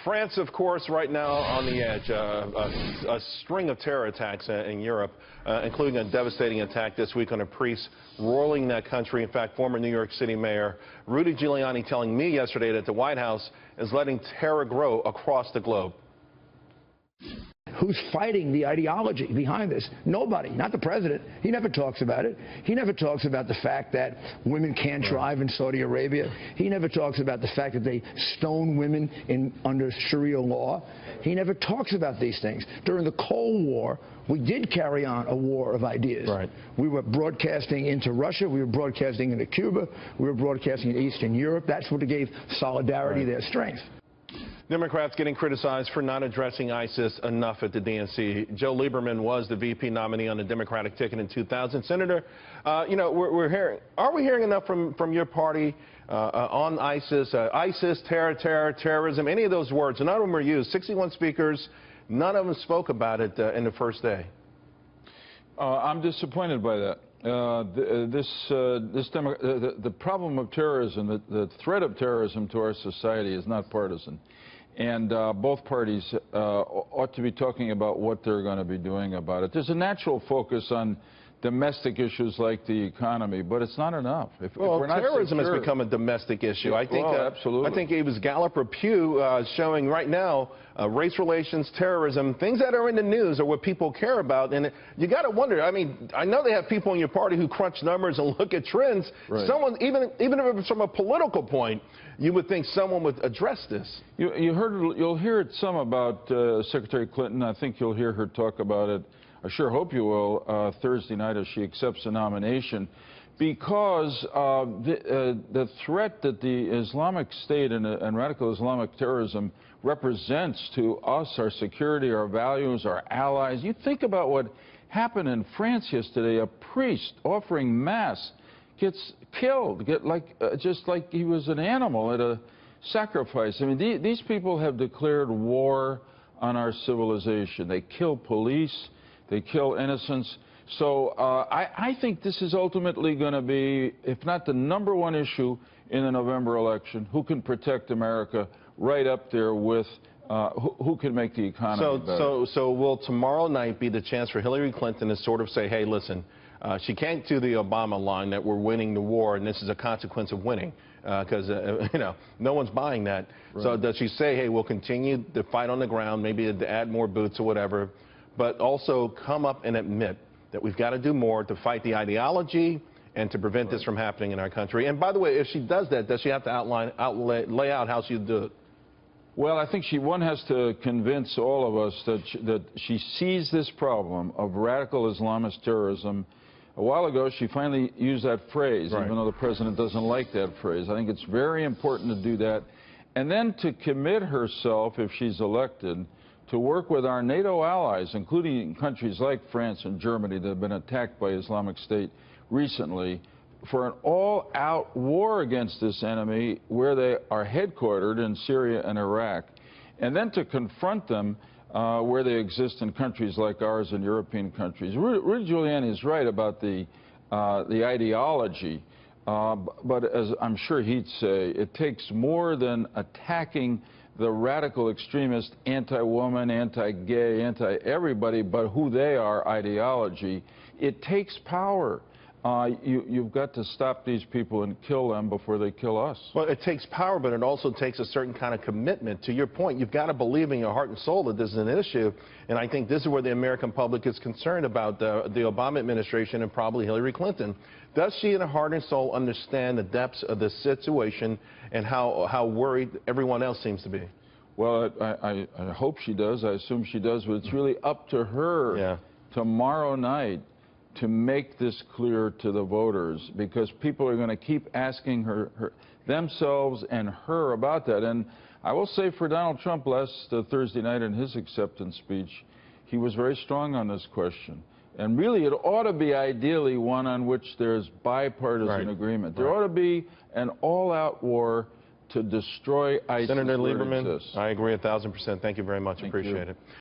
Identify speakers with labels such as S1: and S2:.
S1: France, of course, right now on the edge. A string of terror attacks in Europe, including a devastating attack this week on a priest roiling that country. In fact, former New York City Mayor Rudy Giuliani telling me yesterday that the White House is letting terror grow across the globe.
S2: Who's fighting the ideology behind this? Nobody, not the president. He never talks about it. He never talks about the fact that women can't drive in Saudi Arabia. He never talks about the fact that they stone women under Sharia law. He never talks about these things. During the Cold War, we did carry on a war of ideas.
S1: Right.
S2: We were broadcasting into Russia. We were broadcasting into Cuba. We were broadcasting in Eastern Europe. That's what gave solidarity their strength.
S1: Democrats getting criticized for not addressing ISIS enough at the DNC. Joe Lieberman was the VP nominee on the Democratic ticket in 2000. Senator, you know, we're hearing, are we hearing enough from your party on ISIS, terrorism, any of those words? None of them were used. 61 speakers, none of them spoke about it in the first day.
S3: I'm disappointed by that. The problem of terrorism, the threat of terrorism to our society is not partisan. And both parties ought to be talking about what they're going to be doing about it. There's a natural focus on domestic issues like the economy, but it's not enough. If we're not
S1: terrorism has become a domestic issue. I think,
S3: absolutely.
S1: I think it was Gallup or Pew showing right now race relations, terrorism, things that are in the news are what people care about. And you got to wonder, I mean, I know they have people in your party who crunch numbers and look at trends.
S3: Right.
S1: Someone, even if it's from a political point, you would think someone would address this.
S3: You'll hear it some about Secretary Clinton. I think you'll hear her talk about it. I sure hope you will Thursday night as she accepts the nomination, because the threat that the Islamic State and radical Islamic terrorism represents to us, our security, our values, our allies. You think about what happened in France yesterday. A priest offering mass gets killed, just like he was an animal at a sacrifice. I mean, these people have declared war on our civilization. They kill police. They kill innocents. So I think this is ultimately going to be, if not the #1 issue in the November election, who can protect America, right up there with who can make the economy better.
S1: So will tomorrow night be the chance for Hillary Clinton to sort of say, hey, listen, she can't do the Obama line that we're winning the war and this is a consequence of winning, because you know, no one's buying that. Right. So does she say, hey, we'll continue the fight on the ground, maybe to add more boots or whatever, but also come up and admit that we've got to do more to fight the ideology and to prevent this from happening in our country? And by the way, if she does that, does she have to lay out how she'll do it?
S3: Well, I think one has to convince all of us that she sees this problem of radical Islamist terrorism. A while ago, she finally used that phrase, even though the president doesn't like that phrase. I think it's very important to do that. And then to commit herself, if she's elected, to work with our NATO allies, including countries like France and Germany that have been attacked by Islamic State recently, for an all-out war against this enemy where they are headquartered in Syria and Iraq, and then to confront them where they exist in countries like ours and European countries. Rudy Giuliani is right about the ideology, but as I'm sure he'd say, it takes more than attacking the radical extremist anti-woman, anti-gay, anti-everybody, but who they are ideology. It takes power. You've got to stop these people and kill them before they kill us. Well,
S1: it takes power, but it also takes a certain kind of commitment. To your point, you've got to believe in your heart and soul that this is an issue, and I think this is where the American public is concerned about the Obama administration and probably Hillary Clinton. Does she in her heart and soul understand the depths of the situation and how worried everyone else seems to be?
S3: Well, I hope she does. I assume she does, but it's really up to her tomorrow night to make this clear to the voters, because people are going to keep asking themselves and her about that. And I will say for Donald Trump last Thursday night in his acceptance speech, he was very strong on this question. And really, it ought to be ideally one on which there's bipartisan agreement. There ought to be an all-out war to destroy ISIS.
S1: Senator Lieberman, I agree 1,000%. Thank you very much. Appreciate it.